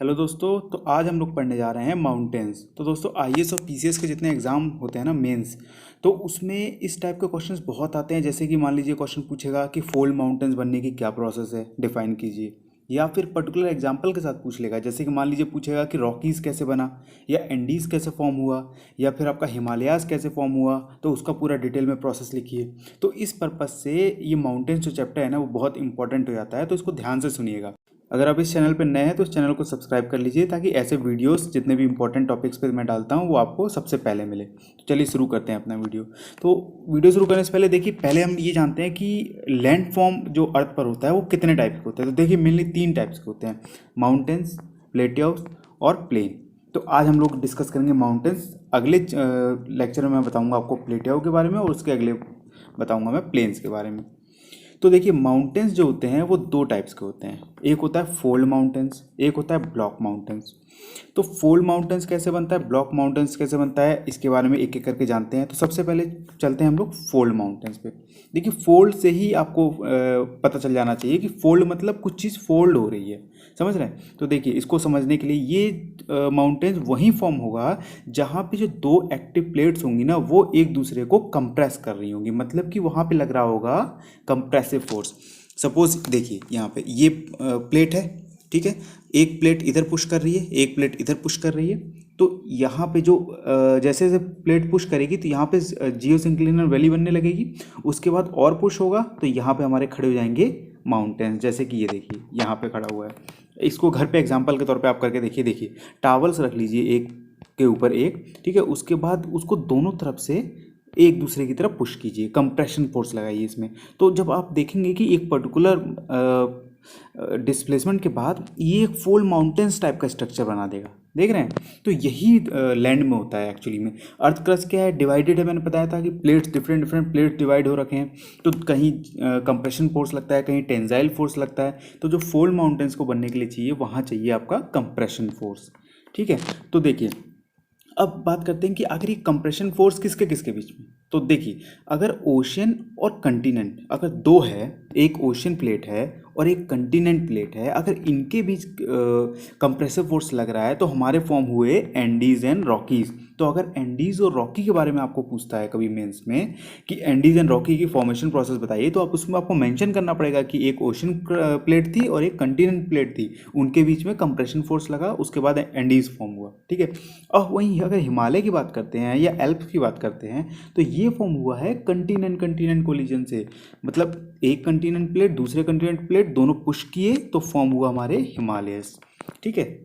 Hello दोस्तों। तो आज हम लोग पढ़ने जा रहे हैं माउंटेन्स। तो दोस्तों आईएएस और पीसीएस के जितने एग्ज़ाम होते हैं ना मेंस, तो उसमें इस टाइप के क्वेश्चंस बहुत आते हैं। जैसे कि मान लीजिए क्वेश्चन पूछेगा कि फोल्ड माउंटेन्स बनने की क्या प्रोसेस है, डिफाइन कीजिए। या फिर पर्टिकुलर एग्जांपल के साथ पूछ लेगा। जैसे कि मान लीजिए पूछेगा कि रॉकीज़ कैसे बना, या एंडीज़ कैसे फॉर्म हुआ, या फिर आपका हिमालयाज़ कैसे फॉर्म हुआ, तो उसका पूरा डिटेल में प्रोसेस लिखिए। तो इस पर्पज़ से ये माउंटेन्स जो चैप्टर है ना वो बहुत इंपॉर्टेंट हो जाता है, तो इसको ध्यान से सुनिएगा। अगर आप इस चैनल पर नए हैं तो इस चैनल को सब्सक्राइब कर लीजिए, ताकि ऐसे वीडियोस जितने भी इंपॉर्टेंट टॉपिक्स पे मैं डालता हूँ वो आपको सबसे पहले मिले। तो चलिए शुरू करते हैं अपना वीडियो। तो वीडियो शुरू करने से पहले देखिए, पहले हम ये जानते हैं कि लैंड फॉर्म जो अर्थ पर होता है वो कितने टाइप के होते हैं। तो देखिए मेनली 3 टाइप्स के होते हैं, माउंटेन्स, प्लेट्यूज और प्लेन। तो आज हम लोग डिस्कस करेंगे माउंटेन्स। अगले लेक्चर में मैं बताऊँगा आपको प्लेट्यू के बारे में, और उसके अगले बताऊँगा मैं प्लेन्स के बारे में। तो देखिए माउंटेन्स जो होते हैं वो 2 टाइप्स के होते हैं। एक होता है फोल्ड माउंटेन्स, एक होता है ब्लॉक माउंटेन्स। तो फोल्ड माउंटेन्स कैसे बनता है, ब्लॉक माउंटेन्स कैसे बनता है, इसके बारे में एक एक करके जानते हैं। तो सबसे पहले चलते हैं हम लोग फोल्ड माउंटेन्स पे। देखिए फोल्ड से ही आपको पता चल जाना चाहिए कि फोल्ड मतलब कुछ चीज़ फोल्ड हो रही है, समझ रहे हैं। तो देखिए इसको समझने के लिए ये माउंटेन्स वहीं फॉर्म होगा जहाँ पे जो 2 एक्टिव प्लेट्स होंगी ना वो एक दूसरे को कंप्रेस कर रही होंगी। मतलब कि वहाँ पे लग रहा होगा कंप्रेसिव फोर्स। सपोज देखिए यहाँ पे ये प्लेट है, ठीक है। एक प्लेट इधर पुश कर रही है, एक प्लेट इधर पुश कर रही है। तो यहाँ पे जो जैसे जैसे प्लेट पुश करेगी तो यहाँ पे जियोसिंक्लिनर वैली बनने लगेगी। उसके बाद और पुश होगा तो यहाँ पे हमारे खड़े हो जाएंगे माउंटेन्स। जैसे कि ये देखिए यहाँ पे खड़ा हुआ है। इसको घर पे एग्जांपल के तौर पे आप करके देखिए। देखिए टावल्स रख लीजिए एक के ऊपर एक, ठीक है। उसके बाद उसको दोनों तरफ से एक दूसरे की तरफ पुश कीजिए, कंप्रेशन फोर्स लगाइए इसमें। तो जब आप देखेंगे कि एक पर्टिकुलर डिस्प्लेसमेंट के बाद ये एक फोल्ड माउंटेन्स टाइप का स्ट्रक्चर बना देगा, देख रहे हैं। तो यही लैंड में होता है एक्चुअली में। अर्थ क्रस्ट क्या है, डिवाइडेड है। मैंने बताया था कि plates different different plates divide हो रखे हैं। तो कहीं कंप्रेशन फोर्स लगता है, कहीं टेंजाइल फोर्स लगता है। तो जो फोल्ड माउंटेन्स को बनने के लिए चाहिए वहाँ चाहिए आपका कंप्रेशन फोर्स, ठीक है। तो देखिए अब बात करते हैं कि आखिर ये कंप्रेशन फोर्स किसके किसके बीच में। तो देखिए अगर ओशियन और कंटिनेंट अगर दो है, एक ओशियन प्लेट है और एक कंटिनेंट प्लेट है, अगर इनके बीच कंप्रेसिव फोर्स लग रहा है तो हमारे फॉर्म हुए एंडीज एंड रॉकीज। तो अगर एंडीज और रॉकी के बारे में आपको पूछता है कभी मेंस में कि एंडीज एंड रॉकी की फॉर्मेशन प्रोसेस बताइए, तो आप उसमें आपको मेंशन करना पड़ेगा कि एक ओशन प्लेट थी और एक कंटिनेंट प्लेट थी, उनके बीच में कंप्रेशन फोर्स लगा, उसके बाद एंडीज फॉर्म हुआ, ठीक है। और वहीं अगर हिमालय की बात करते हैं या एल्प्स की बात करते हैं तो ये फॉर्म हुआ है कंटिनेंट कंटिनेंट कोलिजन से। मतलब एक कंटिनेंट प्लेट दूसरे कंटिनेंट प्लेट दोनों पुश किए तो फॉर्म हुआ हमारे हिमालयस, ठीक है।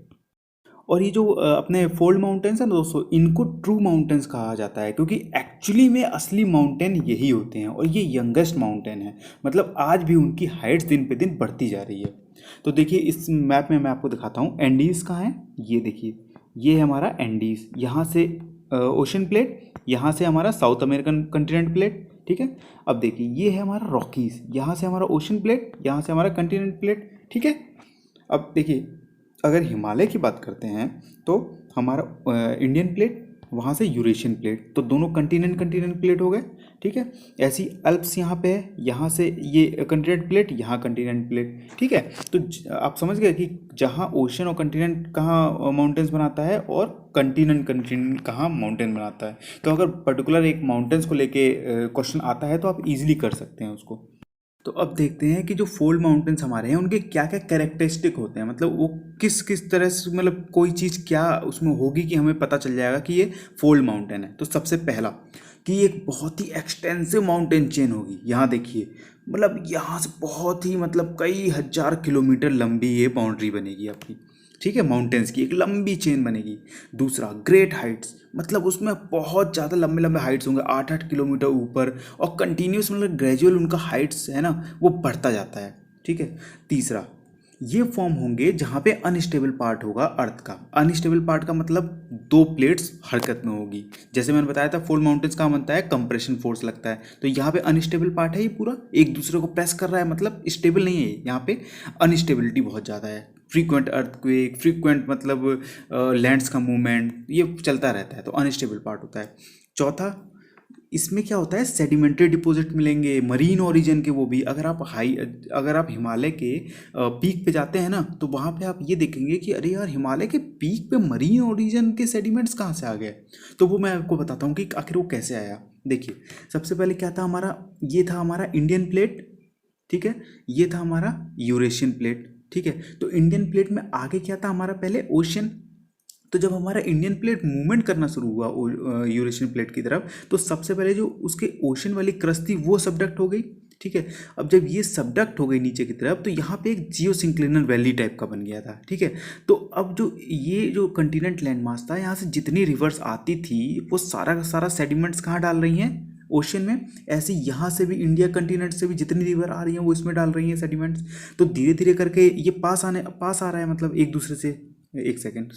और ये जो अपने फोल्ड माउंटेन्स है ना दोस्तों, इनको ट्रू माउंटेन्स कहा जाता है, क्योंकि एक्चुअली में असली माउंटेन यही होते हैं और ये यंगेस्ट माउंटेन है। मतलब आज भी उनकी हाइट्स दिन पे दिन बढ़ती जा रही है। तो देखिए इस मैप में मैं आपको दिखाता हूँ एंडीज़ कहाँ है। ये देखिए ये है हमारा एंडीज़, यहाँ से ओशन प्लेट, यहाँ से हमारा साउथ अमेरिकन कंटिनेंट प्लेट, ठीक है। अब देखिए ये है हमारा रॉकीज़, यहाँ से हमारा ओशन प्लेट, यहाँ से हमारा कंटिनेंट प्लेट, ठीक है। अब देखिए अगर हिमालय की बात करते हैं तो हमारा इंडियन प्लेट, वहाँ से यूरेशियन प्लेट, तो दोनों कंटिनेंट कंटिनेंट प्लेट हो गए, ठीक है। ऐसी अल्प्स यहाँ पे है, यहाँ से ये कंटिनेंट प्लेट, यहाँ कंटिनेंट प्लेट, ठीक है। तो आप समझ गए कि जहाँ ओशन और कंटिनेंट कहाँ माउंटेन्स बनाता है और कंटिनेंट कंटिनेंट कहाँ माउंटेन बनाता है। तो अगर पर्टिकुलर एक माउंटेन्स को लेके क्वेश्चन आता है तो आप इजीली कर सकते हैं उसको। तो अब देखते हैं कि जो फोल्ड माउंटेन्स हमारे हैं उनके क्या क्या कैरेक्टरिस्टिक होते हैं। मतलब वो किस किस तरह से, मतलब कोई चीज़ क्या उसमें होगी कि हमें पता चल जाएगा कि ये फोल्ड माउंटेन है। तो सबसे पहला कि एक बहुत ही एक्सटेंसिव माउंटेन चेन होगी। यहाँ देखिए मतलब यहाँ से बहुत ही मतलब कई हजार किलोमीटर लंबी ये बाउंड्री बनेगी आपकी, ठीक है। माउंटेन्स की एक लंबी चेन बनेगी। दूसरा ग्रेट हाइट्स, मतलब उसमें बहुत ज़्यादा लंबे लंबे हाइट्स होंगे, 8-8 किलोमीटर ऊपर, और कंटिन्यूस मतलब ग्रेजुअल उनका हाइट्स है ना वो बढ़ता जाता है, ठीक है। तीसरा ये फॉर्म होंगे जहाँ पे अनस्टेबल पार्ट होगा अर्थ का। अनस्टेबल पार्ट का मतलब 2 प्लेट्स हरकत में होगी। जैसे मैंने बताया था फोल्ड माउंटेन्स कहाँ बनता है, कंप्रेशन फोर्स लगता है। तो यहाँ पे अनस्टेबल पार्ट है, ये पूरा एक दूसरे को प्रेस कर रहा है, मतलब स्टेबल नहीं है। यहाँ पे अनस्टेबिलिटी बहुत ज़्यादा है। फ्रीक्वेंट अर्थक्वेक, फ्रीक्वेंट मतलब लैंड्स का मूवमेंट ये चलता रहता है, तो अनस्टेबल पार्ट होता है। चौथा इसमें क्या होता है, सेडिमेंट्री डिपॉजिट मिलेंगे मरीन ओरिजिन के, वो भी अगर आप हिमालय के पीक पे जाते हैं ना, तो वहाँ पे आप ये देखेंगे कि अरे यार, हिमालय के पीक पे मरीन ओरिजिन के सेडिमेंट्स कहाँ से आ गए। तो वो मैं आपको बताता हूँ कि आखिर वो कैसे आया। देखिए, सबसे पहले क्या था हमारा, ये था हमारा इंडियन प्लेट, ठीक है, ये था हमारा यूरेशियन प्लेट, ठीक है। तो इंडियन प्लेट में आगे क्या था हमारा, पहले ओशियन। तो जब हमारा इंडियन प्लेट मूवमेंट करना शुरू हुआ यूरेशियन प्लेट की तरफ, तो सबसे पहले जो उसके ओशन वाली क्रस्ट थी वो सबडक्ट हो गई, ठीक है। अब जब ये सबडक्ट हो गई नीचे की तरफ, तो यहाँ पे एक जियोसिंक्लिनल वैली टाइप का बन गया था, ठीक है। तो अब जो ये जो कंटिनेंट लैंड मास था, यहाँ से जितनी रिवर्स आती थी वो सारा का सारा सेडिमेंट्स कहाँ डाल रही हैं, ओशन में। ऐसे यहाँ से भी इंडिया कंटिनेंट से भी जितनी रिवर आ रही हैं वो इसमें डाल रही हैं सेडिमेंट्स। तो धीरे धीरे करके ये पास आ रहा है, मतलब एक दूसरे से, एक सेकेंड,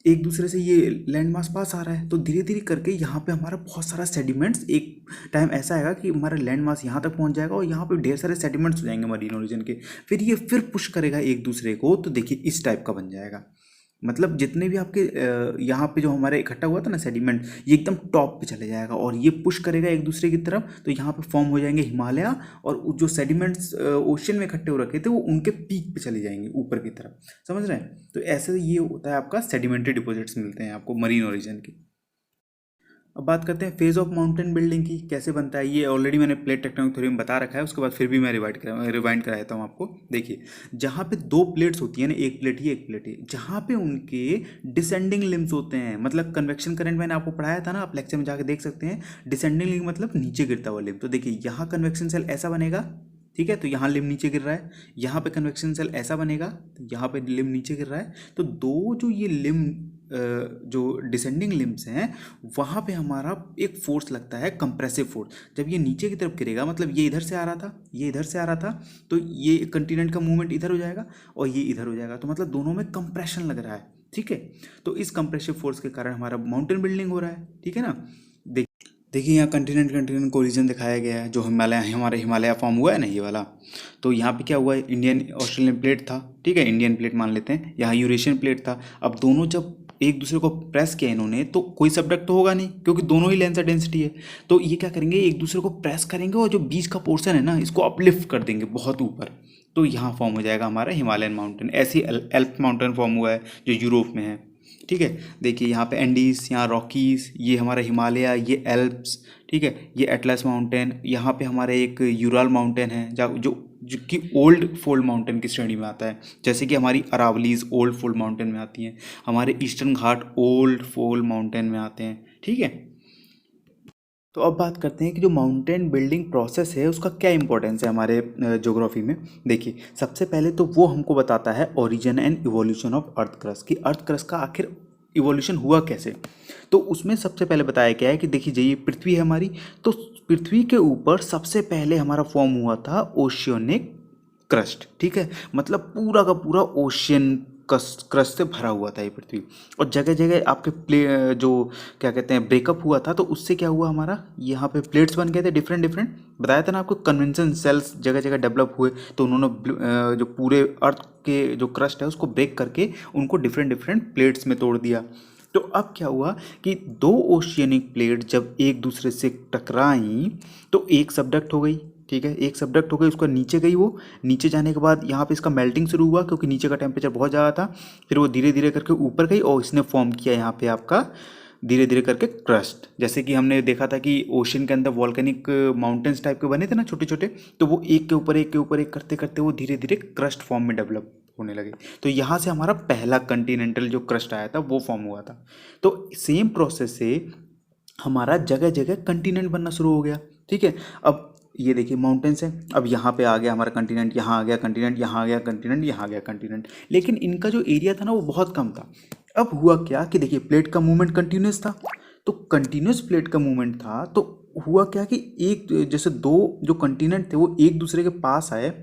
एक दूसरे से ये लैंड मास पास आ रहा है। तो धीरे धीरे करके यहाँ पे हमारा बहुत सारा सेडिमेंट्स, एक टाइम ऐसा आएगा कि हमारा लैंड मास यहाँ तक पहुँच जाएगा और यहाँ पे ढेर सारे सेडिमेंट्स हो जाएंगे मरीन ओरिजिन के। फिर ये फिर पुश करेगा एक दूसरे को, तो देखिए इस टाइप का बन जाएगा। मतलब जितने भी आपके यहाँ पे जो हमारे इकट्ठा हुआ था ना सेडिमेंट, ये एकदम टॉप पे चले जाएगा और ये पुश करेगा एक दूसरे की तरफ। तो यहाँ पे फॉर्म हो जाएंगे हिमालय, और जो सेडिमेंट्स ओशन में इकट्ठे हो रखे थे वो उनके पीक पे चले जाएंगे ऊपर की तरफ, समझ रहे हैं। तो ऐसे ये होता है आपका, सेडिमेंट्री डिपॉजिट्स मिलते हैं आपको मरीन ओरिजिन की। अब बात करते हैं फेज ऑफ माउंटेन बिल्डिंग की, कैसे बनता है। ये ऑलरेडी मैंने प्लेट टेक्टोनिक थ्योरी में बता रखा है, उसके बाद फिर भी मैं रिवाइंड करा देता हूँ आपको। देखिए, जहाँ पे दो प्लेट्स होती है ना, एक प्लेट ही एक प्लेट ही, जहाँ पे उनके डिसेंडिंग लिम्स होते हैं, मतलब कन्वेक्शन करंट मैंने आपको पढ़ाया था ना, आप लेक्चर में जाके देख सकते हैं। डिसेंडिंग लिम मतलब नीचे गिरता हुआ लिम। तो देखिए, यहाँ कन्वेक्शन सेल ऐसा बनेगा, ठीक है, तो यहाँ लिम नीचे गिर रहा है। यहाँ पे कन्वेक्शन सेल ऐसा बनेगा, तो यहाँ पे लिम नीचे गिर रहा है। तो दो जो ये लिम जो डिसेंडिंग लिम्स हैं, वहाँ पे हमारा एक फोर्स लगता है, कंप्रेसिव फोर्स। जब ये नीचे की तरफ गिरेगा, मतलब ये इधर से आ रहा था, ये इधर से आ रहा था, तो ये कंटिनेंट का मूवमेंट इधर हो जाएगा और ये इधर हो जाएगा, तो मतलब दोनों में कंप्रेशन लग रहा है, ठीक है। तो इस कंप्रेसिव फोर्स के कारण हमारा माउंटेन बिल्डिंग हो रहा है, ठीक है ना। देखिए, यहाँ कंटिनेंट कंटिनेंट कोलिजन दिखाया गया है, जो हमारे हिमालय फॉर्म हुआ है ना, ये वाला। तो यहाँ पे क्या हुआ है, इंडियन ऑस्ट्रेलियन प्लेट था, ठीक है, इंडियन प्लेट मान लेते हैं, यहाँ यूरेशियन प्लेट था। अब दोनों जब एक दूसरे को प्रेस किया इन्होंने, तो कोई सब्डक्ट तो होगा नहीं, क्योंकि दोनों ही लेंथ और डेंसिटी है। तो ये क्या करेंगे, एक दूसरे को प्रेस करेंगे और जो बीच का पोर्शन है ना, इसको अपलिफ्ट कर देंगे बहुत ऊपर। तो यहाँ फॉर्म हो जाएगा हमारा हिमालयन माउंटेन। ऐसे एल्प माउंटेन फॉर्म हुआ है जो यूरोप में है, ठीक है। देखिए, यहाँ पे एंडीज, यहाँ रॉकीज, ये हमारा हिमालय, ये एल्प्स, ठीक है, ये एटलस माउंटेन। यहाँ पे हमारे एक यूराल माउंटेन है, जो कि ओल्ड फोल्ड माउंटेन की श्रेणी में आता है। जैसे कि हमारी अरावलीज ओल्ड फोल्ड माउंटेन में आती हैं, हमारे ईस्टर्न घाट ओल्ड फोल्ड माउंटेन में आते हैं, ठीक है। तो अब बात करते हैं कि जो माउंटेन बिल्डिंग प्रोसेस है उसका क्या इंपॉर्टेंस है हमारे ज्योग्राफी में। देखिए, सबसे पहले तो वो हमको बताता है origin and evolution of earth crust, कि अर्थ क्रस्ट का आखिर इवोल्यूशन हुआ कैसे। तो उसमें सबसे पहले बताया गया है कि देखिए, ये पृथ्वी है हमारी, तो पृथ्वी के ऊपर सबसे पहले हमारा फॉर्म हुआ था ओशियनिक क्रस्ट, ठीक है। मतलब पूरा का पूरा ओशियन क्रस्ट से भरा हुआ था ये पृथ्वी। और जगह जगह आपके जो क्या कहते हैं ब्रेकअप हुआ था, तो उससे क्या हुआ, हमारा यहाँ पे प्लेट्स बन गए थे डिफरेंट डिफरेंट। बताया था ना आपको, कन्वेंशन सेल्स जगह जगह डेवलप हुए, तो उन्होंने जो पूरे अर्थ के जो क्रस्ट है उसको ब्रेक करके उनको डिफरेंट डिफरेंट प्लेट्स में तोड़ दिया। तो अब क्या हुआ कि दो ओशियनिक प्लेट जब एक दूसरे से टकराई, तो एक सबडक्ट हो गई, ठीक है, एक सबडक्ट हो गई, उसका नीचे गई। वो नीचे जाने के बाद यहाँ पे इसका मेल्टिंग शुरू हुआ, क्योंकि नीचे का टेम्परेचर बहुत ज़्यादा था। फिर वो धीरे धीरे करके ऊपर गई और इसने फॉर्म किया यहाँ पे आपका धीरे धीरे करके क्रस्ट। जैसे कि हमने देखा था कि ओशन के अंदर वॉल्केनिक माउंटेन्स टाइप के बने थे ना, छोटे छोटे, तो वो एक के ऊपर एक के ऊपर एक करते करते वो धीरे धीरे क्रस्ट फॉर्म में डेवलप होने लगे। तो यहाँ से हमारा पहला कंटिनेंटल जो क्रस्ट आया था वो फॉर्म हुआ था। तो सेम प्रोसेस से हमारा जगह जगह कंटिनेंट बनना शुरू हो गया, ठीक है। अब ये देखिए माउंटेन्स है, अब यहाँ पे आ गया हमारा कंटिनेंट, यहाँ आ गया कंटिनेंट, यहाँ आ गया कंटिनेंट, यहाँ आ गया कंटिनेंट। लेकिन इनका जो एरिया था ना वो बहुत कम था। अब हुआ क्या कि देखिए, प्लेट का मूवमेंट कंटिन्यूस था, तो कंटिन्यूस प्लेट का मूवमेंट था, तो हुआ क्या कि एक जैसे दो जो कंटिनेंट थे वो एक दूसरे के पास आए,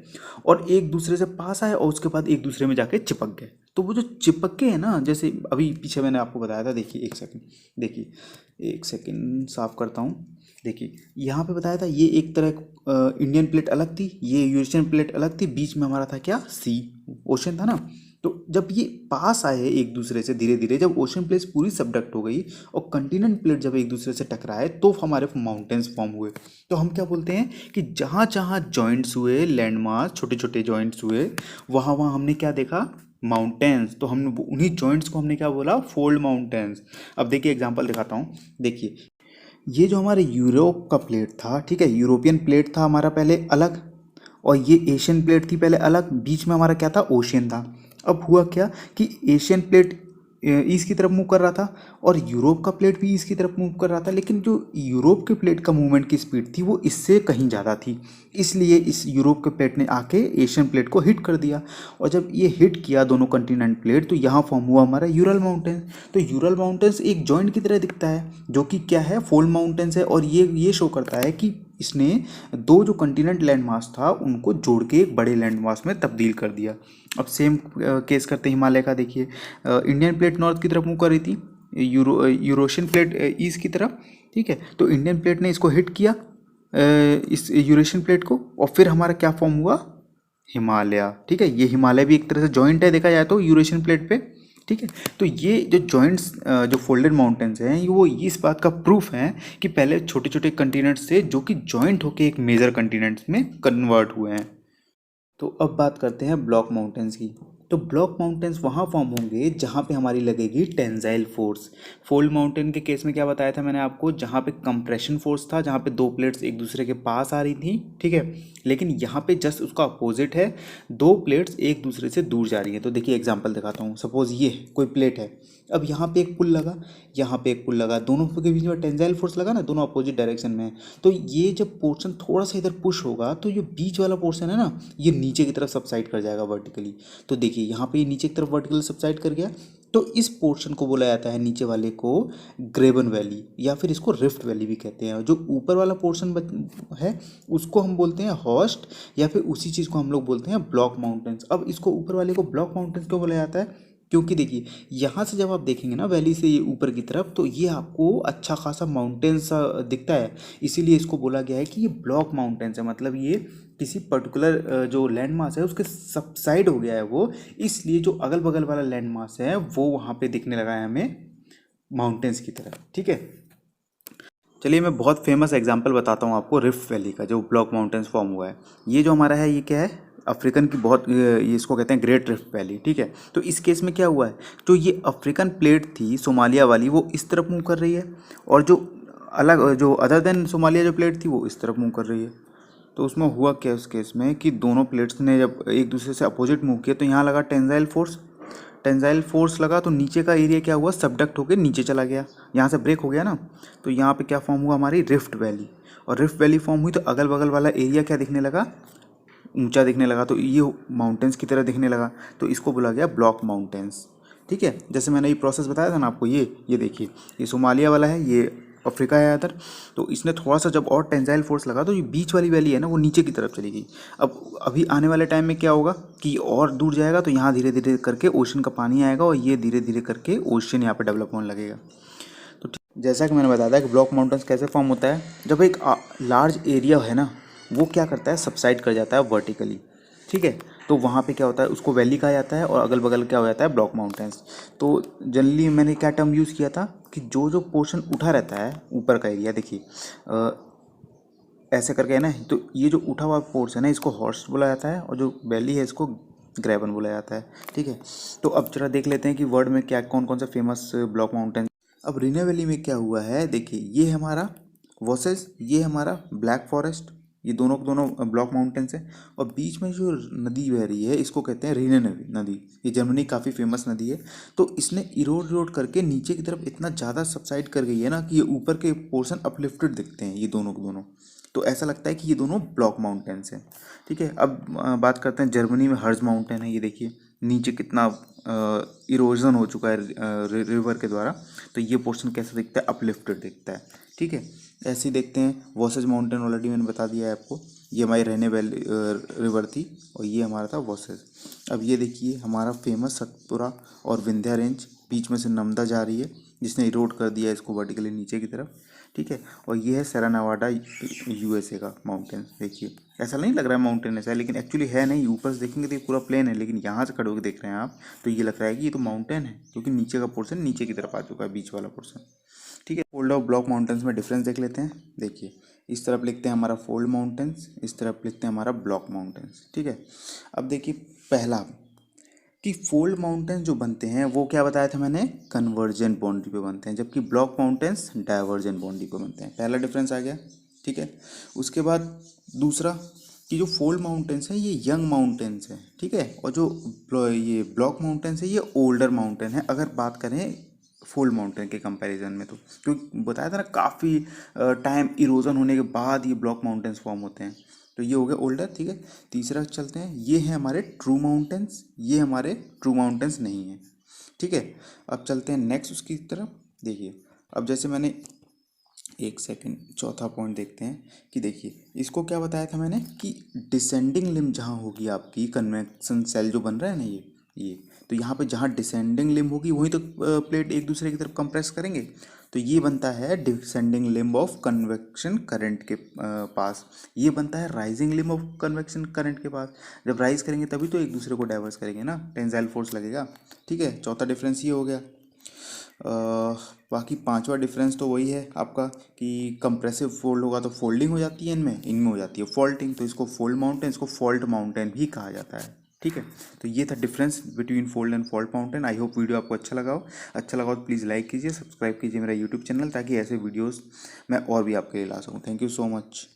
और एक दूसरे से पास आए और उसके बाद एक दूसरे में जाके चिपक गए। तो वो जो चिपक के है ना, जैसे अभी पीछे मैंने आपको बताया था, देखिए एक सेकंड, देखिए एक सेकंड साफ करता हूँ। देखिए, यहाँ पे बताया था ये एक तरह इंडियन प्लेट अलग थी, ये यूरेशियन प्लेट अलग थी, बीच में हमारा था क्या, सी, ओशन था ना। तो जब ये पास आए एक दूसरे से धीरे धीरे, जब ओशन प्लेट्स पूरी सबडक्ट हो गई और कंटिनेंट प्लेट जब एक दूसरे से टकराए तो हमारे माउंटेन्स फॉर्म हुए। तो हम क्या बोलते हैं कि जहाँ जहाँ जॉइंट्स हुए, लैंड मास छोटे छोटे जॉइंट्स हुए, वहाँ वहाँ हमने क्या देखा, माउंटेन्स। तो हमने उन्हीं जॉइंट्स को हमने क्या बोला, फोल्ड माउंटेन्स। अब देखिए एग्जांपल दिखाता हूँ। देखिए ये जो हमारे यूरोप का प्लेट था, ठीक है, यूरोपियन प्लेट था हमारा पहले अलग, और ये एशियन प्लेट थी पहले अलग, बीच में हमारा क्या था, ओशियन था। अब हुआ क्या कि एशियन प्लेट ईस्ट की तरफ मूव कर रहा था और यूरोप का प्लेट भी ईस्ट की तरफ मूव कर रहा था, लेकिन जो यूरोप के प्लेट का मूवमेंट की स्पीड थी वो इससे कहीं ज़्यादा थी, इसलिए इस यूरोप के प्लेट ने आके एशियन प्लेट को हिट कर दिया। और जब ये हिट किया दोनों कंटिनेंट प्लेट, तो यहाँ फॉर्म हुआ हमारा यूरल माउंटेन्स। तो यूरल माउंटेन्स एक जॉइंट की तरह दिखता है, जो कि क्या है, फोल्ड माउंटेन्स है, और ये शो करता है कि इसने दो जो कंटिनेंट लैंड मास था उनको जोड़ के एक बड़े लैंड मास में तब्दील कर दिया। अब सेम केस करते हैं हिमालय का। देखिए इंडियन प्लेट नॉर्थ की तरफ मूव कर रही थी, यूरोशियन प्लेट ईस्ट की तरफ, ठीक है। तो इंडियन प्लेट ने इसको हिट किया, इस यूरेशियन प्लेट को, और फिर हमारा क्या फॉर्म हुआ, हिमालय, ठीक है। ये हिमालय भी एक तरह से जॉइंट है देखा जाए तो यूरेशियन प्लेट पे, ठीक है। तो ये जो जॉइंट्स, जो फोल्डेड माउंटेन्स हैं, ये वो इस बात का प्रूफ है कि पहले छोटे छोटे कंटिनेंट्स थे जो कि जॉइंट होके एक मेजर कंटिनेंट्स में कन्वर्ट हुए हैं। तो अब बात करते हैं ब्लॉक माउंटेन्स की। तो ब्लॉक माउंटेन्स वहाँ फॉर्म होंगे जहाँ पे हमारी लगेगी टेंसाइल फोर्स। फोल्ड माउंटेन के केस में क्या बताया था मैंने आपको, जहाँ पे कंप्रेशन फोर्स था, जहाँ पे दो प्लेट्स एक दूसरे के पास आ रही थी, ठीक है। लेकिन यहाँ पे जस्ट उसका अपोजिट है, दो प्लेट्स एक दूसरे से दूर जा रही हैं। तो देखिए एग्जांपल दिखाता हूँ। सपोज ये कोई प्लेट है, अब यहाँ पे एक पुल लगा, यहाँ पे एक पुल लगा, दोनों के बीच में टेंसाइल फोर्स लगा ना, दोनों अपोजिट डायरेक्शन में है। तो ये जब पोर्शन थोड़ा सा इधर पुश होगा तो ये बीच वाला पोर्शन है ना, ये नीचे की तरफ सबसाइड कर जाएगा वर्टिकली। तो देखिए यहाँ पे ये नीचे की तरफ वर्टिकली सबसाइड कर गया, तो इस पोर्शन को बोला जाता है, नीचे वाले को, ग्रेबन वैली, या फिर इसको रिफ्ट वैली भी कहते हैं। जो ऊपर वाला पोर्शन है उसको हम बोलते हैं हॉस्ट, या फिर उसी चीज़ को हम लोग बोलते हैं ब्लॉक माउंटेन्स। अब इसको ऊपर वाले को ब्लॉक माउंटेन्स क्यों बोला जाता है, क्योंकि देखिए यहाँ से जब आप देखेंगे ना वैली से ये ऊपर की तरफ, तो ये आपको अच्छा खासा माउंटेन सा दिखता है, इसीलिए इसको बोला गया है कि ये ब्लॉक माउंटेन्स है। मतलब ये किसी पर्टिकुलर जो लैंड मास है उसके सबसाइड हो गया है वो, इसलिए जो अगल बगल वाला लैंड मास है वो वहाँ पे दिखने लगा है हमें माउंटेन्स की तरह, ठीक है। चलिए मैं बहुत फेमस एग्जांपल बताता हूँ आपको रिफ्ट वैली का, जो ब्लॉक माउंटेन्स फॉर्म हुआ है। ये जो हमारा है ये क्या है, अफ्रीकन की बहुत, ये इसको कहते हैं ग्रेट रिफ्ट वैली, ठीक है। तो इस केस में क्या हुआ है, जो ये अफ्रीकन प्लेट थी सोमालिया वाली, वो इस तरफ मूव कर रही है, और जो अलग, जो अदर देन सोमालिया जो प्लेट थी वो इस तरफ मूव कर रही है। तो उसमें हुआ क्या उस केस में कि दोनों प्लेट्स ने जब एक दूसरे से अपोजिट मूव किया, तो यहाँ लगा टेंसाइल फोर्स। टेंसाइल फोर्स लगा तो नीचे का एरिया क्या हुआ, सबडक्ट होकर नीचे चला गया, यहाँ से ब्रेक हो गया ना। तो यहाँ पे क्या फॉर्म हुआ, हमारी रिफ्ट वैली। और रिफ्ट वैली फॉर्म हुई तो अगल बगल वाला एरिया क्या दिखने लगा, ऊंचा दिखने लगा, तो ये माउंटेन्स की तरह दिखने लगा, तो इसको बोला गया ब्लॉक माउंटेन्स, ठीक है। जैसे मैंने ये प्रोसेस बताया था ना आपको, ये देखिए, ये सोमालिया वाला है, ये अफ्रीका है इधर। तो इसने थोड़ा सा जब और टेंसाइल फोर्स लगा तो ये बीच वाली वैली है ना वो नीचे की तरफ चली गई। अब अभी आने वाले टाइम में क्या होगा कि और दूर जाएगा, तो यहाँ धीरे धीरे करके ओशन का पानी आएगा, और ये धीरे धीरे करके ओशन यहाँ पर डेवलप होने लगेगा। तो जैसा कि मैंने बताया था कि ब्लॉक माउंटेन्स कैसे फॉर्म होता है, जब एक लार्ज एरिया है ना वो क्या करता है, सबसाइड कर जाता है वर्टिकली, ठीक है। तो वहाँ पे क्या होता है, उसको वैली कहा जाता है, और अगल बगल क्या हो जाता है, ब्लॉक माउंटेन्स। तो जनरली मैंने क्या टर्म यूज़ किया था कि जो जो पोर्शन उठा रहता है ऊपर का एरिया, देखिए ऐसे करके है ना, तो ये जो उठा हुआ पोर्शन है इसको हॉर्स्ट बोला जाता है, और जो वैली है इसको ग्रेबन बोला जाता है, ठीक है। तो अब जरा देख लेते हैं कि वर्ल्ड में क्या कौन कौन सा फेमस ब्लॉक माउंटेन। अब रीना वैली में क्या हुआ है, देखिए ये हमारा वर्सेस ये हमारा ब्लैक फॉरेस्ट, ये दोनों दोनों ब्लॉक माउंटेन्स है, और बीच में जो नदी बह रही है इसको कहते हैं रीने नदी। ये जर्मनी काफ़ी फेमस नदी है। तो इसने इरोड करके नीचे की तरफ इतना ज़्यादा सबसाइड कर गई है ना कि ये ऊपर के पोर्शन अपलिफ्टेड दिखते हैं, ये दोनों को दोनों। तो ऐसा लगता है कि ये दोनों ब्लॉक माउंटेन्स हैं, ठीक है। अब बात करते हैं जर्मनी में हर्ज माउंटेन है, ये देखिए नीचे कितना इरोजन हो चुका है रिवर के द्वारा, तो ये पोर्शन कैसा दिखता है, अपलिफ्टेड दिखता है, ठीक है। ऐसे ही देखते हैं वॉसेज माउंटेन, ऑलरेडी मैंने बता दिया है आपको। ये हमारी रहने वाली रिवर थी और ये हमारा था वोसेस। अब ये देखिए हमारा फेमस सतपुरा और विंध्या रेंज, बीच में से नर्मदा जा रही है जिसने इरोड कर दिया इसको वर्टिकली नीचे की तरफ, ठीक है। और ये है सेरा नेवाडा यूएसए का माउंटेन। देखिए ऐसा नहीं लग रहा है माउंटेन ऐसा है, लेकिन एक्चुअली है नहीं। ऊपर से देखेंगे तो ये पूरा प्लेन है, लेकिन यहाँ से खड़े होकर देख रहे हैं आप तो ये लग रहा है कि ये तो माउंटेन है, क्योंकि नीचे का पोर्शन नीचे की तरफ आ चुका है, बीच वाला पोर्शन, ठीक है। फोल्ड ऑफ ब्लॉक माउंटेन्स में डिफरेंस देख लेते हैं। देखिए इस तरफ लिखते हैं हमारा फोल्ड माउंटेन्स, इस तरफ लिखते हैं हमारा ब्लॉक माउंटेन्स, ठीक है। अब देखिए पहला कि फोल्ड माउंटेन्स जो बनते हैं वो क्या बताया था मैंने, कन्वर्जेंट बाउंड्री पे बनते हैं, जबकि ब्लॉक माउंटेन्स डाइवर्जेंट बाउंड्री पे बनते हैं। पहला डिफरेंस आ गया, ठीक है। उसके बाद दूसरा कि जो फोल्ड माउंटेन्स हैं ये यंग माउंटेन्स हैं, ठीक है। और जो ये ब्लॉक माउंटेन्स है ये ओल्डर माउंटेन है, अगर बात करें फोल्ड माउंटेन के कंपैरिजन में। तो क्योंकि बताया था ना काफ़ी टाइम इरोजन होने के बाद ये ब्लॉक माउंटेन्स फॉर्म होते हैं, तो ये हो गया ओल्डर, ठीक है। तीसरा चलते हैं, ये हैं हमारे ट्रू माउंटेन्स, ये हमारे ट्रू माउंटेन्स नहीं हैं, ठीक है। अब चलते हैं नेक्स्ट उसकी तरफ। देखिए अब जैसे मैंने एक सेकंड, चौथा पॉइंट देखते हैं कि देखिए इसको क्या बताया था मैंने कि डिसेंडिंग लिम्ब जहाँ होगी आपकी, कन्वेक्शन सेल जो बन रहा है ना ये तो यहाँ पे जहाँ डिसेंडिंग लिम्ब होगी वहीं तो प्लेट एक दूसरे की तरफ कंप्रेस करेंगे, तो ये बनता है descending limb of convection current के पास। ये बनता है rising limb of convection current के पास। जब राइज करेंगे तभी तो एक दूसरे को डाइवर्स करेंगे ना, टेंसाइल फोर्स लगेगा, ठीक है। चौथा डिफरेंस ये हो गया। बाकी पांचवा डिफरेंस तो वही है आपका कि कंप्रेसिव फोल्ड होगा तो फोल्डिंग हो जाती है, इनमें इनमें हो जाती है फॉल्टिंग, तो इसको फोल्ड माउंटेन, इसको फॉल्ट माउंटेन भी कहा जाता है, ठीक है। तो ये था difference between fold and fault mountain. I hope video आपको अच्छा लगा हो। अच्छा लगा हो तो प्लीज़ लाइक कीजिए, सब्सक्राइब कीजिए मेरा यूट्यूब चैनल, ताकि ऐसे वीडियोज़ मैं और भी आपके लिए ला सकूँ। Thank you so much.